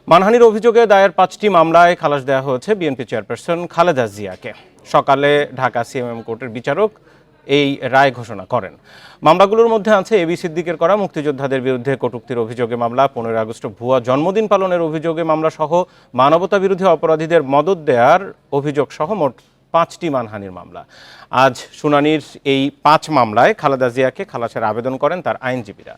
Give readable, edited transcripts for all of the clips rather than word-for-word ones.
মানহানির অভিযোগে দায়ের ৫টি মামলায় খালাস দেওয়া হয়েছে বিএনপি চেয়ারপারসন খালেদা জিয়াকে। সকালে ঢাকা সিএমএম কোর্টের বিচারক এই রায় ঘোষণা করেন। মামলাগুলোর মধ্যে আছে এবি সিদ্দিকের করা মুক্তিযোদ্ধাদের বিরুদ্ধে কটূক্তির অভিযোগে মামলা, 15 আগস্ট ভুয়া জন্মদিন পালনের অভিযোগে মামলা সহ মানবতা বিরোধী অপরাধীদের মদদ দেওয়ার অভিযোগ সহ মোট 5টি মানহানির মামলা। আজ শুনানির এই 5 মামলায় খালেদা জিয়াকে খালাসের আবেদন করেন তার আইনজীবীরা।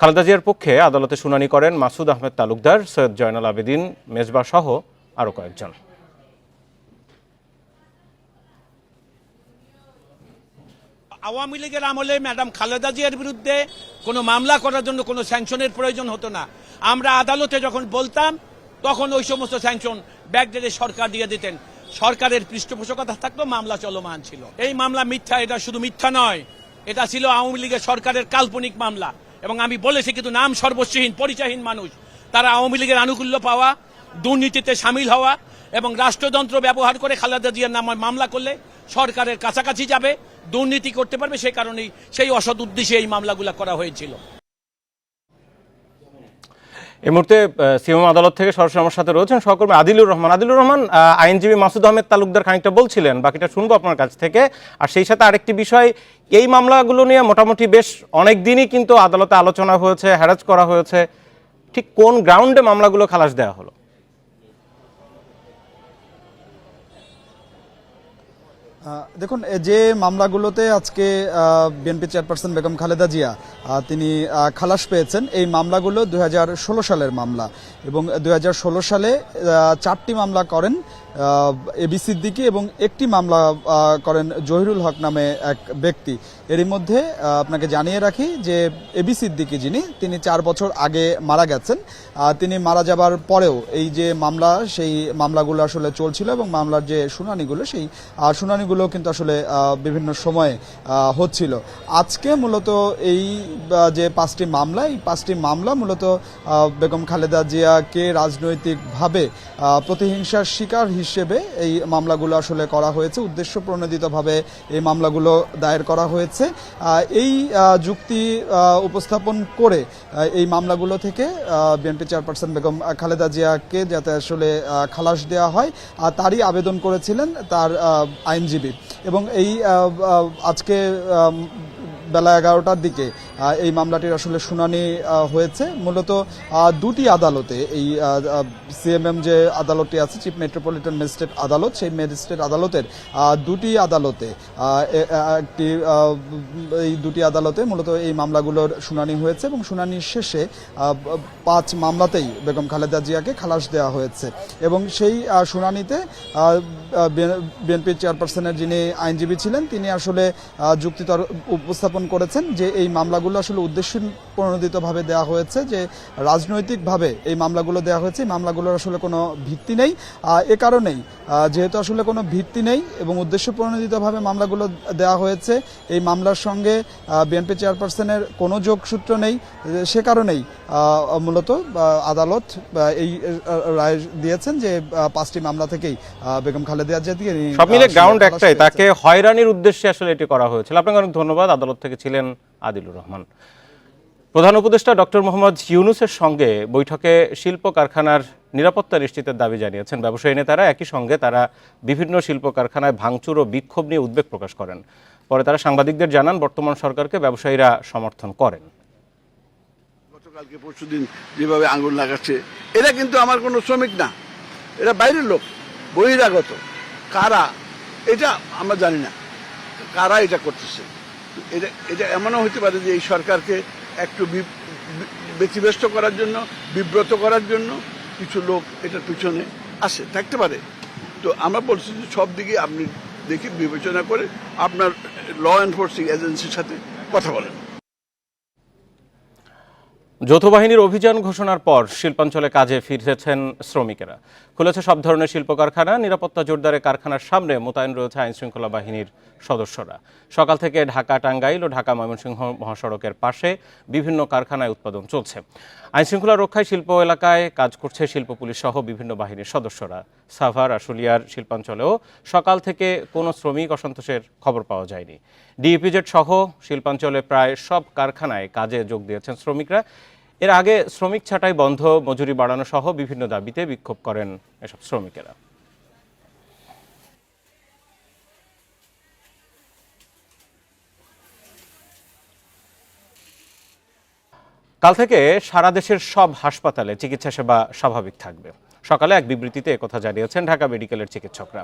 খালেদা জিয়ার পক্ষে আদালতে শুনানি করেন মাসুদ আহমেদ তালুকদার, সৈয়দ জয়নাল আবেদিন মেজবা সহ আরও কয়েকজন। আওয়ামী লীগের আমলে ম্যাডাম খালেদা জিয়ার বিরুদ্ধে কোনো মামলা করার জন্য কোনো স্যাংশনের প্রয়োজন হতো না। আমরা আদালতে যখন বলতাম তখন ওই সমস্ত স্যাংশন ব্যাকডেটে সরকার দিয়ে দিতেন। সরকারের পৃষ্ঠপোষকতা থাকতো, মামলা চলমান ছিল। এই মামলা মিথ্যা, এটা শুধু মিথ্যা নয়, এটা ছিল আওয়ামী লীগের সরকারের কাল্পনিক মামলা। এবং আমি বলেছি কিন্তু নাম সর্বস্বহীন পরিচয়হীন মানুষ, তারা আওয়ামী লীগের আনুকূল্য পাওয়া, দুর্নীতিতে সামিল হওয়া এবং রাষ্ট্রযন্ত্র ব্যবহার করে খালেদা জিয়ার নামে মামলা করলে সরকারের কাছাকাছি যাবে, দুর্নীতি করতে পারবে, সেই কারণেই সেই অসৎ উদ্দেশ্যে এই মামলাগুলো করা হয়েছিল। এই মুহূর্তে সিএমএম আদালত থেকে সরাসরি আমার সাথে রয়েছেন সহকর্মী আদিলুর রহমান। আদিলুর রহমান, আইনজীবী মাসুদ আহমেদ তালুকদার খানিকটা বলছিলেন, বাকিটা শুনবো আপনার কাছ থেকে। আর সেই সাথে আরেকটি বিষয়, এই মামলাগুলো নিয়ে মোটামুটি বেশ অনেক দিনই কিন্তু আদালতে আলোচনা হয়েছে, হ্যারাজ করা হয়েছে। ঠিক কোন গ্রাউন্ডে মামলাগুলো খালাস দেওয়া হলো? দেখুন, যে মামলাগুলোতে আজকে বিএনপি চেয়ারপারসন বেগম খালেদা জিয়া তিনি খালাস পেয়েছেন, এই মামলাগুলো 2016 সালের মামলা এবং 2016 সালে 4টি মামলা করেন এবি সিদ্দিকী এবং একটি মামলা করেন জহিরুল হক নামে এক ব্যক্তি। এরই মধ্যে আপনাকে জানিয়ে রাখি যে এবি সিদ্দিকী তিনি 4 বছর আগে মারা গেছেন। তিনি মারা যাবার পরেও এই যে মামলা, সেই মামলাগুলো আসলে চলছিল এবং মামলার যে শুনানিগুলো, সেই শুনানিগুলো কিন্তু আসলে বিভিন্ন সময়ে হচ্ছিল। আজকে মূলত এই যে 5টি মামলা, এই 5টি মামলা মূলত বেগম খালেদা জিয়াকে রাজনৈতিকভাবে প্রতিহিংসার শিকার হিসেবে এই মামলাগুলো আসলে করা হয়েছে, উদ্দেশ্য প্রণোদিতভাবে এই মামলাগুলো দায়ের করা হয়েছে। এই যুক্তি উপস্থাপন করে এই মামলাগুলো থেকে বিএনপি চেয়ারপারসন বেগম খালেদা জিয়াকে যাতে আসলে খালাস দেওয়া হয় তারই আবেদন করেছিলেন তার আইনজীবী। এবং এই আজকে বেলা 11টার দিকে এই মামলাটির আসলে শুনানি হয়েছে। মূলত 2টি আদালতে, এই সিএমএম যে আদালতটি আছে, চিফ মেট্রোপলিটন ম্যাজিস্ট্রেট আদালত, সেই ম্যাজিস্ট্রেট আদালতের 2টি আদালতে এই 2টি আদালতে মূলত এই মামলাগুলোর শুনানি হয়েছে এবং শুনানির শেষে 5 মামলাতেই বেগম খালেদা জিয়াকে খালাস দেওয়া হয়েছে। এবং সেই শুনানিতে বিএনপি চেয়ারপারসনের যিনি আইনজীবী ছিলেন, তিনি আসলে যুক্তি উপস্থাপন করেছেন যে এই মামলাগুলো আসলে উদ্দেশ্য প্রণোদিতভাবে দেওয়া হয়েছে, যে রাজনৈতিকভাবে এই মামলাগুলো দেওয়া হয়েছে, এই মামলাগুলোর আসলে কোনো ভিত্তি নেই। এ কারণেই যেহেতু আসলে কোনো ভিত্তি নেই এবং উদ্দেশ্য প্রণোদিতভাবে মামলাগুলো দেওয়া হয়েছে, এই মামলার সঙ্গে বিএনপি চেয়ারপারসনের কোনো যোগসূত্র নেই, সে কারণেই মূলত আদালত এই রায় দিয়েছেন যে 5টি মামলা থেকেই বেগম খালেদা জিয়াকে সব মিলে গ্রাউন্ড একটাই, তাকে হয়রানির উদ্দেশ্যে আসলে এটি করা হয়েছিল। আপনাকে অনেক ধন্যবাদ। আদালত থেকে ছিলেন আদিলুর রহমান। প্রধান উপদেষ্টা ডক্টর মোহাম্মদ ইউনূসের সঙ্গে বৈঠকে শিল্প কারখানার নিরাপত্তা নিশ্চিতের দাবি জানিয়েছেন ব্যবসায়ী নেতারা। একই সঙ্গে তারা বিভিন্ন শিল্প কারখানায় ভাঙচুর ও বিক্ষোভ নিয়ে উদ্বেগ প্রকাশ করেন। পরে তারা সাংবাদিকদের জানান বর্তমান সরকারকে ব্যবসায়ীরা সমর্থন করেন। গতকালকে পরশুদিন যেভাবে আঙুল লাগাচ্ছে, এরা কিন্তু আমার কোনো শ্রমিক না, এরা বাইরের লোক, বহিরাগত। কারা এটা আমরা জানি না, কারা এটা করতেছে। এটা এমনও হতে পারে যে এই সরকারকে একটু ব্যতিব্যস্ত করার জন্য, বিব্রত করার জন্য কিছু লোক এটার পিছনে আসে, থাকতে পারে। তো আমরা বলছি যে সব দিকে আপনি দেখি বিবেচনা করে আপনার ল এনফোর্সিং এজেন্সির সাথে কথা বলেন। যৌথ বাহিনীর অভিযান ঘোষণার পর শিল্পাঞ্চলে কাজে ফিরেছেন শ্রমিকেরা। খুলেছে সব ধরনের শিল্প কারখানা। নিরাপত্তা জোরদারে কারখানার সামনে মোতায়েন রয়েছে আইনশৃঙ্খলা বাহিনীর সদস্যরা। সকাল থেকে ঢাকা টাঙ্গাইল ও ঢাকা ময়মনসিংহ মহাসড়কের পাশে বিভিন্ন কারখানায় উৎপাদন চলছে। আইনশৃঙ্খলা রক্ষায় শিল্প এলাকায় কাজ করছে শিল্প পুলিশ সহ বিভিন্ন বাহিনীর সদস্যরা। সাভার, আশুলিয়ার শিল্পাঞ্চলেও সকাল থেকে কোনো শ্রমিক অসন্তোষের খবর পাওয়া যায়নি। ডিইপিজেড সহ শিল্পাঞ্চলে প্রায় সব কারখানায় কাজে যোগ দিয়েছেন শ্রমিকরা। এর আগে শ্রমিক ছাঁটাই বন্ধ, মজুরি বাড়ানো সহ বিভিন্ন দাবিতে বিক্ষোভ করেন এসব শ্রমিকেরা। কাল থেকে সারা দেশের সব হাসপাতালে চিকিৎসা সেবা স্বাভাবিক থাকবে। সকালে এক বিবৃতিতে একথা জানিয়েছেন ঢাকা মেডিকেলের চিকিৎসকরা।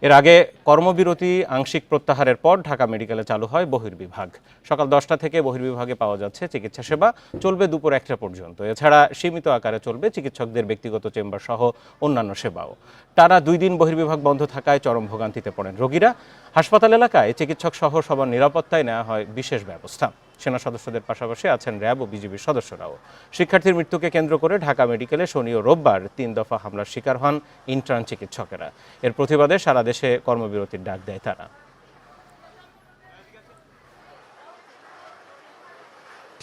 এর আগে কর্মবিরতি আংশিক প্রত্যাহারের পর ঢাকা মেডিকেলে চালু হয় বহির্বিভাগ। সকাল 10টা থেকে বহির্বিভাগে পাওয়া যাচ্ছে চিকিৎসা সেবা, চলবে দুপুর 1টা পর্যন্ত। এছাড়া সীমিত আকারে চলবে চিকিৎসকদের ব্যক্তিগত চেম্বার সহ অন্যান্য সেবাও। টানা 2 দিন বহির্বিভাগ বন্ধ থাকায় চরম ভোগান্তিতে পড়েন রোগীরা। হাসপাতাল এলাকায় চিকিৎসক সহ সবার নিরাপত্তায় নেওয়া হয় বিশেষ ব্যবস্থা। সেনা সদস্যদের পাশাপাশি আছেন র্যাব ও বিজিবির সদস্যরাও। শিক্ষার্থীর মৃত্যুকে কেন্দ্র করে ঢাকা মেডিকেলে শনি ও রোববার 3 দফা হামলার শিকার হন ইন্টার্ন চিকিৎসকেরা। এর প্রতিবাদে সারা দেশে কর্মবিরতির ডাক দেয় তারা।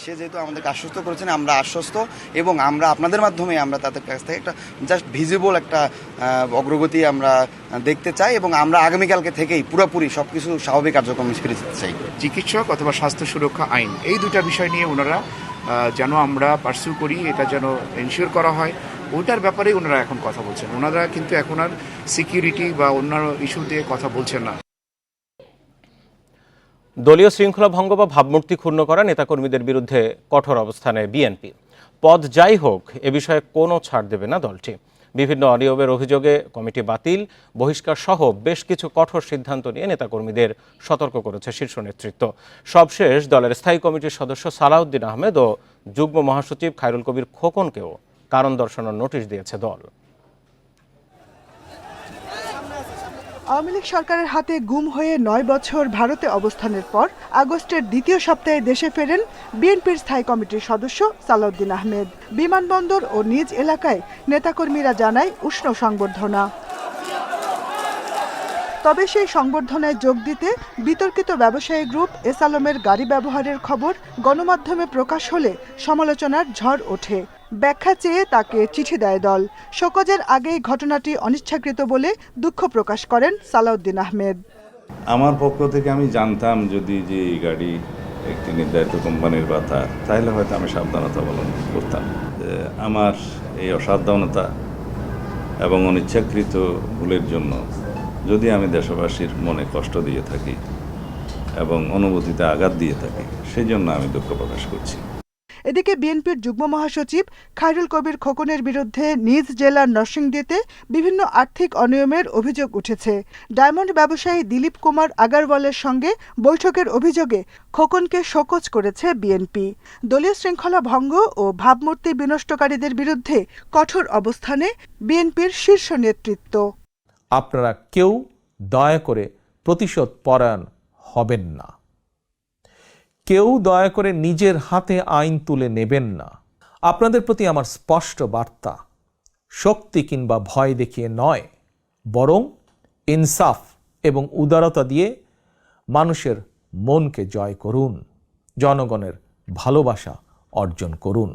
সে যেহেতু আমাদেরকে আশ্বস্ত করেছেন, আমরা আশ্বস্ত এবং আমরা আপনাদের মাধ্যমে আমরা তাদের কাছ থেকে একটা জাস্ট ভিজিবল একটা অগ্রগতি আমরা দেখতে চাই এবং আমরা আগামীকালকে থেকেই পুরোপুরি সবকিছু স্বাভাবিক কার্যক্রমে ফিরে যেতে চাই। চিকিৎসক অথবা স্বাস্থ্য সুরক্ষা আইন, এই দুটা বিষয় নিয়ে ওনারা যেন আমরা পার্সু করি, এটা যেন এনশিওর করা হয়, ওটার ব্যাপারে ওনারা এখন কথা বলছেন। ওনারা কিন্তু এখন আর সিকিউরিটি বা অন্যান্য ইস্যু দিয়ে কথা বলছেন না। দলীয় শৃঙ্খলা ভঙ্গ বা ভাবমূর্তি ক্ষুণ্ণ করা নেতাকর্মীদের বিরুদ্ধে কঠোর অবস্থানে বিএনপি। পদ যাই হোক, এ বিষয়ে কোনো ছাড় দেবে না দলটি। বিভিন্ন অনিয়মের অভিযোগে কমিটি বাতিল, বহিষ্কার সহ বেশ কিছু কঠোর সিদ্ধান্ত নিয়ে নেতাকর্মীদের সতর্ক করেছে শীর্ষ নেতৃত্ব। সবশেষ দলের স্থায়ী কমিটির সদস্য সালাউদ্দিন আহমেদ ও যুগ্ম মহাসচিব খায়রুল কবির খোকনকেও কারণ দর্শানোর নোটিশ দিয়েছে দল। আওয়ামী লীগ সরকারের হাতে গুম হয়ে 9 বছর ভারতে অবস্থানের পর আগস্টের দ্বিতীয় সপ্তাহে দেশে ফেরেন বিএনপির স্থায়ী কমিটির সদস্য সালাউদ্দিন আহমেদ। বিমানবন্দর ও নিজ এলাকায় নেতাকর্মীরা জানায় উষ্ণ সংবর্ধনা। তবে সেই সংবর্ধনায় যোগ দিতে বিতর্কিত ব্যবসায়ী গ্রুপ এস আলমের গাড়ি ব্যবহারের খবর গণমাধ্যমে প্রকাশ হলে সমালোচনার ঝড় ওঠে। ব্যাখ্যা চেয়ে তাকে চিঠি দেয় দল। শোকজের আগেই ঘটনাটি অনিচ্ছাকৃত বলে দুঃখ প্রকাশ করেন সালাউদ্দিন আহমেদ। আমার পক্ষ থেকে আমি জানতাম যদি যে এই গাড়ি একটি নির্ধারিত কোম্পানির বা তাহলে হয়তো আমি সাবধানতা অবলম্বন করতাম। আমার এই অসাবধানতা এবং অনিচ্ছাকৃত ভুলের জন্য যদি আমি দেশবাসীর মনে কষ্ট দিয়ে থাকি এবং অনুভূতিতে আঘাত দিয়ে থাকি, সেই জন্য আমি দুঃখ প্রকাশ করছি। এদিকে বিএনপির যুগ্ম মহাসচিব খায়রুল কবির খোকনের বিরুদ্ধে নিজ জেলার নরসিংদীতে বিভিন্ন আর্থিক অনিয়মের অভিযোগ উঠেছে। ডায়মন্ড ব্যবসায়ী দিলীপ কুমার আগারওয়ালের সঙ্গে বৈঠকের অভিযোগে খোকনকে শোকজ করেছে বিএনপি। দলীয় শৃঙ্খলা ভঙ্গ ও ভাবমূর্তি বিনষ্টকারীদের বিরুদ্ধে কঠোর অবস্থানে বিএনপির শীর্ষ নেতৃত্ব। আপনারা কেউ দয়া করে প্রতিশোধ পরায়ণ হবেন না, কেউ দয়া করে নিজের হাতে আইন তুলে নেবেন না। আপনাদের প্রতি আমার স্পষ্ট বার্তা, শক্তি কিংবা ভয় দেখিয়ে নয়, বরং ইনসাফ এবং উদারতা দিয়ে মানুষের মনকে জয় করুন, জনগণের ভালোবাসা অর্জন করুন।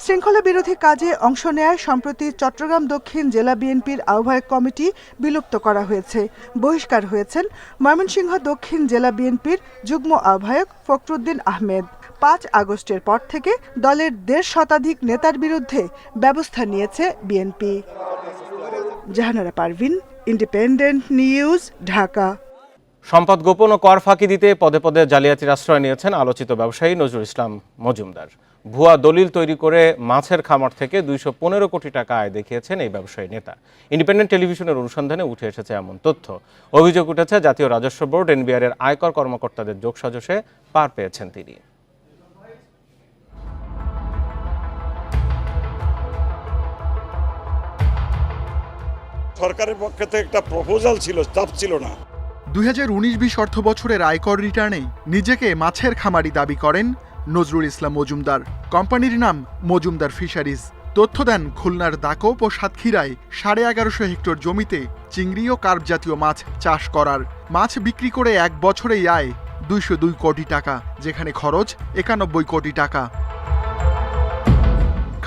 শৃঙ্খলা বিরোধী কাজে অংশ নেয় সম্প্রতি চট্টগ্রাম দক্ষিণ জেলা বিএনপির আহ্বায়ক কমিটি বিলুপ্ত করা হয়েছে। বহিষ্কার হয়েছেন ময়মনসিংহ দক্ষিণ জেলা বিএনপির যুগ্ম আহ্বায়ক ফখরুদ্দিন আহমেদ। 5 আগস্টের পর থেকে দলের 1.5 শতাধিক নেতার বিরুদ্ধে ব্যবস্থা নিয়েছে বিএনপি। Jahanara Parvin, independent news, Dhaka. সম্পদ গোপন ও কর ফাঁকি দিতে পদে পদে জালিয়াতির আশ্রয় নিয়েছেন আলোচিত ব্যবসায়ী নজরুল ইসলাম মজুমদার। ভুয়া দলিল তৈরি করে মাছের খামার থেকে 215 কোটি টাকা আয় দেখিয়েছেন এই ব্যবসায়ী নেতা। ইন্ডিপেন্ডেন্ট টেলিভিশনের অনুসন্ধানে উঠে এসেছে এমন তথ্য। অভিযোগ উঠেছে জাতীয় রাজস্ব বোর্ড এনবিআর এর আয়কর কর্মকর্তাদের যোগসাজশে পার পেয়েছেন তিনি। সরকারের পক্ষ থেকে একটা প্রপোজাল ছিল, চাপ ছিল না। 2019-20 অর্থ বছরের আয়কর রিটার্নে নিজেকে মাছের খামারি দাবি করেন নজরুল ইসলাম মজুমদার। কোম্পানির নাম মজুমদার ফিশারিজ। তথ্য দেন খুলনার দাকোপ ও সাতক্ষীরায় 1150 হেক্টর জমিতে চিংড়ি ও কার্প জাতীয় মাছ চাষ করার। মাছ বিক্রি করে 1 বছরেই আয় 202 কোটি টাকা, যেখানে খরচ 91 কোটি টাকা।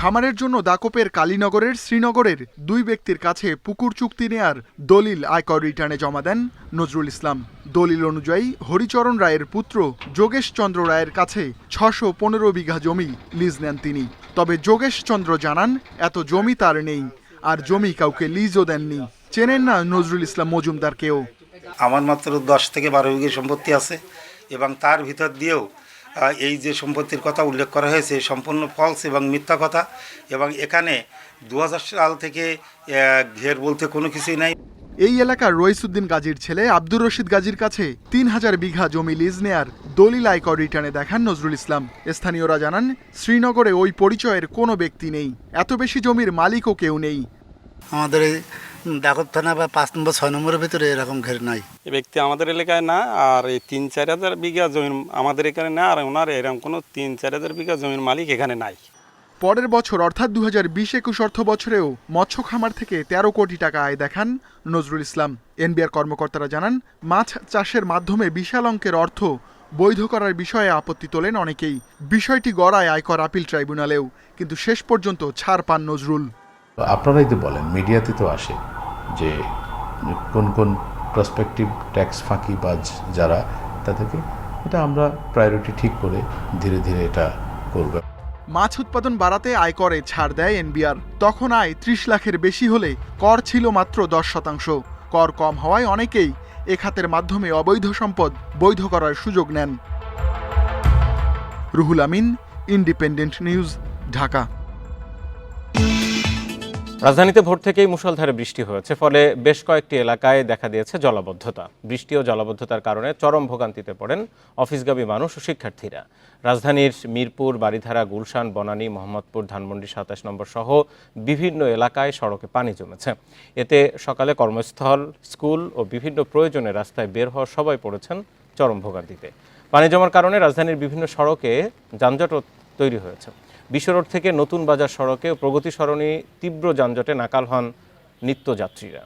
খামারের জন্য দাকোপের কালীনগরের শ্রীনগরের 2 ব্যক্তির কাছে পুকুর চুক্তি নেয়ার দলিল আয়কর রিটার্নে জমা দেন নজরুল ইসলাম। দলিল অনুযায়ী হরিচরণ রায়ের পুত্র যোগেশ চন্দ্র রায়ের কাছে 615 বিঘা জমি লিজ নেন তিনি। তবে যোগেশ চন্দ্র জানান এত জমি তার নেই, আর জমি কাউকে লিজও দেননি। চেনেন না নজরুল ইসলাম মজুমদারকেও। আমার মাত্র 10 থেকে 12 বিঘে সম্পত্তি আছে এবং তার ভিতর দিয়েও এই যে সম্পত্তির কথা উল্লেখ করা হয়েছে সম্পূর্ণ ফলস এবং মিথ্যা কথা, এবং এখানে 2000 সাল থেকে ঘের বলতে কোনো কিছুই নাই। এই এলাকার রইসুদ্দিন গাজীর ছেলে আব্দুর রশিদ গাজীর কাছে 3000 বিঘা জমি লিজ নেয়ার দলিল আয়কর রিটার্নে দেখান নজরুল ইসলাম। স্থানীয়রা জানান শ্রীনগরে ওই পরিচয়ের কোনো ব্যক্তি নেই, এত বেশি জমির মালিকও কেউ নেই। আমাদের এই ডাকর থানা বা 5 নম্বর 6 নম্বরের ভিতরে এরকম ঘের নাই। এই ব্যক্তি আমাদের এলাকায় না, আর এই 3-4 হাজার বিঘা জমি আমাদের এখানে না, আর ওনার এরকম কোনো 3-4 হাজার বিঘা জমির মালিক এখানে নাই। পরের বছর অর্থাৎ 2020-21 অর্থ বছরেও মৎস্য খামার থেকে 13 কোটি টাকা আয় দেখান নজরুল ইসলাম। এনবিআর কর্মকর্তারা জানান মাছ চাষের মাধ্যমে বিশাল অঙ্কের অর্থ বৈধ করার বিষয়ে আপত্তি তোলেন অনেকেই। বিষয়টি গড়ায় আয়কর আপিল ট্রাইব্যুনালেও, কিন্তু শেষ পর্যন্ত ছাড় পান নজরুল। আপনারাই তো বলেন, মিডিয়াতে তো আসে যে কোন কোন প্রসপেক্টিভ ট্যাক্স ফাঁকিবাজ যারা, তাদেরকে এটা আমরা প্রায়োরিটি ঠিক করে ধীরে ধীরে এটা করব। মাছ উৎপাদন বাড়াতে আয়করে ছাড় দেয় এনবিআর। তখন আয় 30 লাখের বেশি হলে কর ছিল মাত্র 10%। কর কম হওয়ায় অনেকেই এ খাতের মাধ্যমে অবৈধ সম্পদ বৈধ করার সুযোগ নেন। Ruhul Amin, independent news, Dhaka. রাজধানীতে ভোর থেকেই মুষলধারে বৃষ্টি হয়েছে, ফলে বেশ কয়েকটি এলাকায় দেখা দিয়েছে জলাবদ্ধতা। বৃষ্টি ও জলাবদ্ধতার কারণে চরম ভোগান্তিতে পড়েন অফিসগামী মানুষ ও শিক্ষার্থীরা। রাজধানীর মিরপুর, বারিধারা, গুলশান, বনানী, মোহাম্মদপুর, ধানমন্ডি 27 নম্বর সহ বিভিন্ন এলাকায় সড়কে পানি জমেছে। এতে সকালে কর্মস্থল, স্কুল ও বিভিন্ন প্রয়োজনে রাস্তায় বের হওয়া সবাই পড়েছেন চরম ভোগান্তিতে। পানি জমার কারণে রাজধানীর বিভিন্ন সড়কে যানজটও তৈরি হয়েছে। বিশ্ব রোড থেকে নতুন বাজার সড়কে প্রগতি সরণি তীব্র যানজটে নাকাল হন নিত্যযাত্রীরা।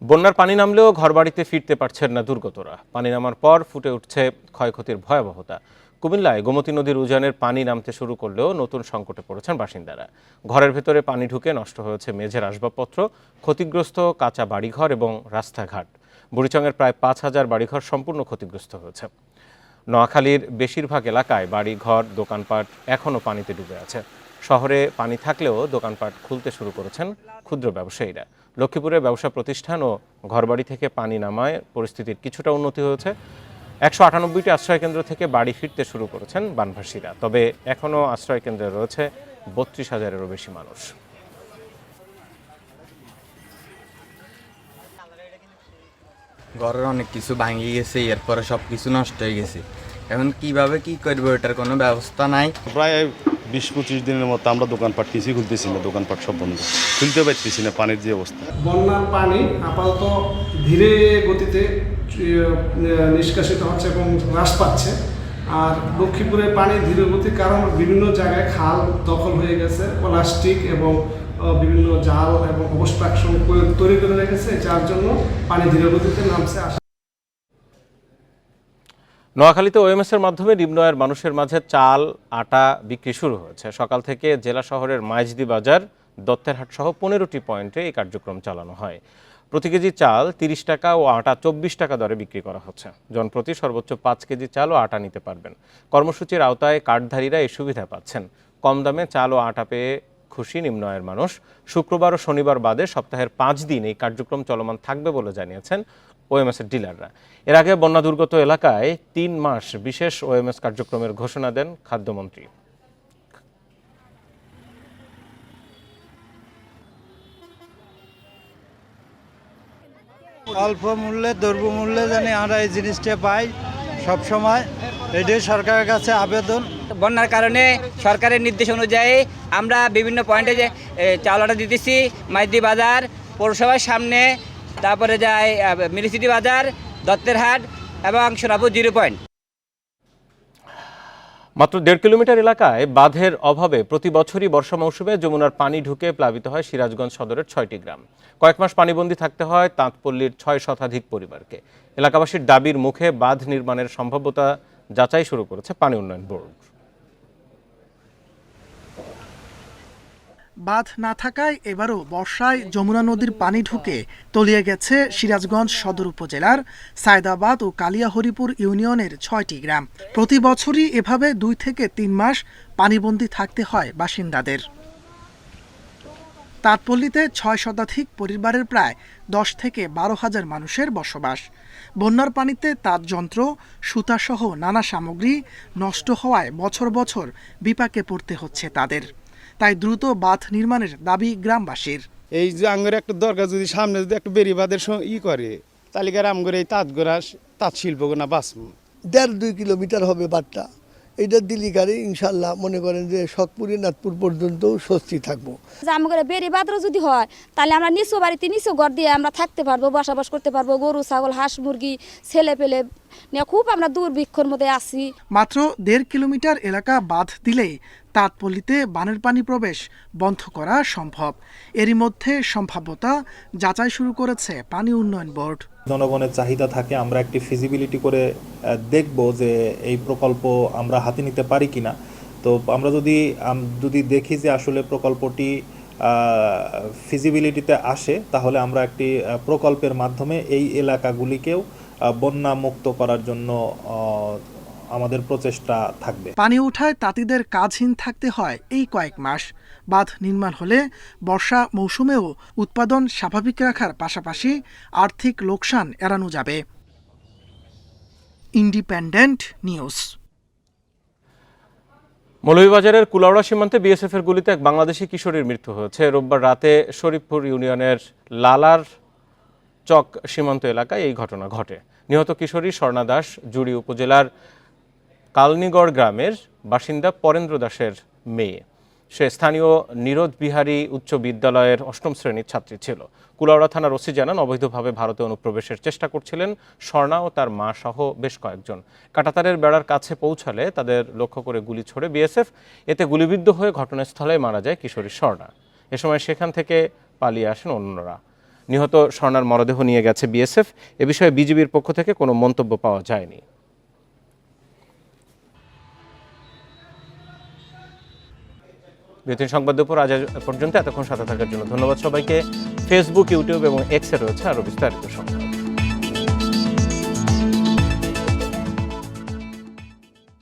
বন্যার পানি নামলেও ঘরবাড়িতে ফিরতে পারছেন না দুর্গতরা। পানি নামার পর ফুটে উঠছে ক্ষয়ক্ষতির ভয়াবহতা। কুমিল্লায় গোমতী নদীর উজানের পানি নামতে শুরু করলেও নতুন সংকটে পড়েছেন বাসিন্দারা। ঘরের ভেতরে পানি ঢুকে নষ্ট হয়েছে মেঝের আসবাবপত্র, ক্ষতিগ্রস্ত কাঁচা বাড়িঘর এবং রাস্তাঘাট। বুড়িচংয়ের প্রায় 5000 বাড়িঘর সম্পূর্ণ ক্ষতিগ্রস্ত হয়েছে। নোয়াখালীর বেশিরভাগ এলাকায় বাড়িঘর, দোকানপাট এখনও পানিতে ডুবে আছে। শহরে পানি থাকলেও দোকানপাট খুলতে শুরু করেছেন ক্ষুদ্র ব্যবসায়ীরা। লক্ষ্মীপুরে ব্যবসা প্রতিষ্ঠান ও ঘরবাড়ি থেকে পানি নামায় পরিস্থিতির কিছুটা উন্নতি হয়েছে। 198টি আশ্রয়কেন্দ্র থেকে বাড়ি ফিরতে শুরু করেছেন বানভাসীরা। তবে এখনও আশ্রয়কেন্দ্রে রয়েছে 32,000-এরও বেশি মানুষ। ঘরের অনেক কিছু ভাঙে গেছে, এরপরে সব কিছু নষ্ট হয়ে গেছে। এখন কিভাবে কি করবো এটার কোনো ব্যবস্থা নাই। প্রায় 20-25 দিনের মতো আমরা দোকানপাট কিছুই খুলতেছি না, দোকানপাট সব বন্ধ, খুলতে পারতেছি না পানির যে অবস্থা। বন্যার পানি আপাতত ধীরে গতিতে নিষ্কাশিত হচ্ছে এবং হ্রাস পাচ্ছে। আর লক্ষ্মীপুরের পানি ধীরে গতির কারণে বিভিন্ন জায়গায় খাল দখল হয়ে গেছে, প্লাস্টিক এবং বিভিন্ন জাল এবং অবস্ট্রাকশন তৈরি করে রেখেছে, যার জন্য পানি ধীরে গতিতে নামছে। নোয়াখালীতে ওএমএসের মাধ্যমে নিম্ন আয়ের মানুষের মাঝে চাল, আটা বিক্রি শুরু হয়েছে। সকাল থেকে জেলা শহরের মাইজদি বাজার, দত্তেরহাট সহ 15টি পয়েন্টে এই কার্যক্রম চালানো হয়। প্রতি কেজি চাল 30 টাকা ও আটা 24 টাকা দরে বিক্রি করা হচ্ছে। জনপ্রতি সর্বোচ্চ 5 কেজি চাল ও আটা নিতে পারবেন। কর্মসূচির আওতায় কার্ডধারীরা এই সুবিধা পাচ্ছেন। কম দামে চাল ও আটা পেয়ে খুশি নিম্ন আয়ের মানুষ। শুক্রবার ও শনিবার বাদে সপ্তাহের 5 দিন এই কার্যক্রম চলমান থাকবে বলে জানিয়েছেন ওএমএসের ডিলাররা। এর আগে বন্যা দুর্গত এলাকায় 3 মাস বিশেষ ওএমএস কার্যক্রমের ঘোষণা দেন খাদ্যমন্ত্রী। অল্প মূল্যে, দ্রব্যমূল্যে জানি আমরা এই জিনিসটা পাই সবসময়, এটাই সরকারের কাছে আবেদন। বন্যার কারণে সরকারের নির্দেশ অনুযায়ী আমরা বিভিন্ন পয়েন্টে যে চাল আটা দিতেছি। মাইজদি বাজার পৌরসভার সামনে, তারপরে যায় মিনিসিটি বাজার, দত্তেরহাট এবং সোনাপুর 0 পয়েন্ট। মাত্র 1.5 কিলোমিটার এলাকায় বাঁধের অভাবে প্রতি বছরই বর্ষা মৌসুমে যমুনার পানি ঢুকে প্লাবিত হয় সিরাজগঞ্জ সদরের 6টি গ্রাম। কয়েক মাস পানিবন্দী থাকতে হয় তাঁতপল্লীর 6 শতাধিক পরিবারকে। এলাকাবাসীর দাবির মুখে বাঁধ নির্মাণের সম্ভাব্যতা যাচাই শুরু করেছে পানি উন্নয়ন বোর্ড। বাঁধ না থাকায় এবারও বর্ষায় যমুনা নদীর পানি ঢুকে তলিয়ে গেছে সিরাজগঞ্জ সদর উপজেলার সায়দাবাদ ও কালিয়াহরিপুর ইউনিয়নের ৬টি গ্রাম। প্রতি বছরই এভাবে ২ থেকে ৩ মাস পানিবন্দী থাকতে হয় বাসিন্দাদের। তাঁতপল্লীতে ৬ শতাধিক পরিবারের প্রায় ১০ থেকে ১২ হাজার মানুষের বসবাস। বন্যার পানিতে তাঁত যন্ত্র, সুতাসহ নানা সামগ্রী নষ্ট হওয়ায় বছর বছর বিপাকে পড়তে হচ্ছে তাদের। তাই দ্রুত বাঁধ নির্মাণের দাবি গ্রামবাসীর। এই যে আঙ্গুর একটা দরকার, যদি সামনে যদি একটা বেরিবাদের করে তালিকার আমগর এই তাঁত শিল্পগুনা বাঁচব। ১.৫-২ কিলোমিটার হবে বাঁধটা, এটা দিলি গাড়ি ইনশাল্লাহ মনে করেন যে শখপুরি নাথপুর পর্যন্ত স্বস্তি থাকবো। আমাদের বেরিবাদও যদি হয় তাহলে আমরা নিচু বাড়িতে নিচু ঘর দিয়ে আমরা থাকতে পারবো, বসবাস করতে পারবো। গরু ছাগল হাঁস মুরগি ছেলে পেলে নিয়ে খুব আমরা দুর্ভিক্ষর মধ্যে আছি। মাত্র ১.৫ কিলোমিটার এলাকা বাঁধ দিলেই তাঁতপল্লীতে বানের পানি প্রবেশ বন্ধ করা সম্ভব। এরই মধ্যে সম্ভাব্যতা যাচাই শুরু করেছে পানি উন্নয়ন বোর্ড। জনগণের চাহিদা থাকে, আমরা একটি ফিজিবিলিটি করে দেখব যে এই প্রকল্প আমরা হাতে নিতে পারি কিনা। তো আমরা যদি দেখি যে আসলে প্রকল্পটি ফিজিবিলিটিতে আসে, তাহলে আমরা একটি প্রকল্পের মাধ্যমে এই এলাকাগুলিকেও বন্যা মুক্ত করার জন্য আমাদের প্রচেষ্টা থাকবে। পানি উঠায় তাঁতিদের কাজহীন থাকতে হয় এই কয়েক মাস। বাঁধ নির্মাণ হলে বর্ষা মৌসুমেও উৎপাদন স্বাভাবিক রাখার পাশাপাশি আর্থিক লোকসান এড়ানো যাবে। Independent news. মৌলভীবাজারের কুলাউড়া সীমান্তে বিএসএফের গুলিতে এক বাংলাদেশি কিশোরীর মৃত্যু হয়েছে। রোববার রাতে শরীফপুর ইউনিয়নের লালার চক সীমান্ত এলাকায় এই ঘটনা ঘটে। নিহত কিশোরী স্বর্ণা দাস জুড়ি উপজেলার কালনিগড় গ্রামের বাসিন্দা পরেন্দ্র দাসের মেয়ে। সে স্থানীয় নীরদ বিহারী উচ্চ বিদ্যালয়ের ৮ম শ্রেণীর ছাত্রী ছিল। কুলাউড়া থানার ওসি জানান, অবৈধভাবে ভারতে অনুপ্রবেশের চেষ্টা করছিলেন স্বর্ণা ও তার মা সহ বেশ কয়েকজন। কাঁটাতারের বেড়ার কাছে পৌঁছালে তাদের লক্ষ্য করে গুলি ছোড়ে বিএসএফ। এতে গুলিবিদ্ধ হয়ে ঘটনাস্থলে মারা যায় কিশোরী স্বর্ণা। এ সময় সেখান থেকে পালিয়ে আসেন অন্যরা। নিহত স্বর্ণার মরদেহ নিয়ে গেছে বিএসএফ। এ বিষয়ে বিজিবির পক্ষ থেকে কোনো মন্তব্য পাওয়া যায়নি। বিতিন সংবাদ দুপুর আজ পর্যন্ত এতক্ষণ সাথে থাকার জন্য ধন্যবাদ সবাইকে। ফেসবুক, ইউটিউব এবং এক্সে রয়েছে আরও বিস্তারিত সংবাদ।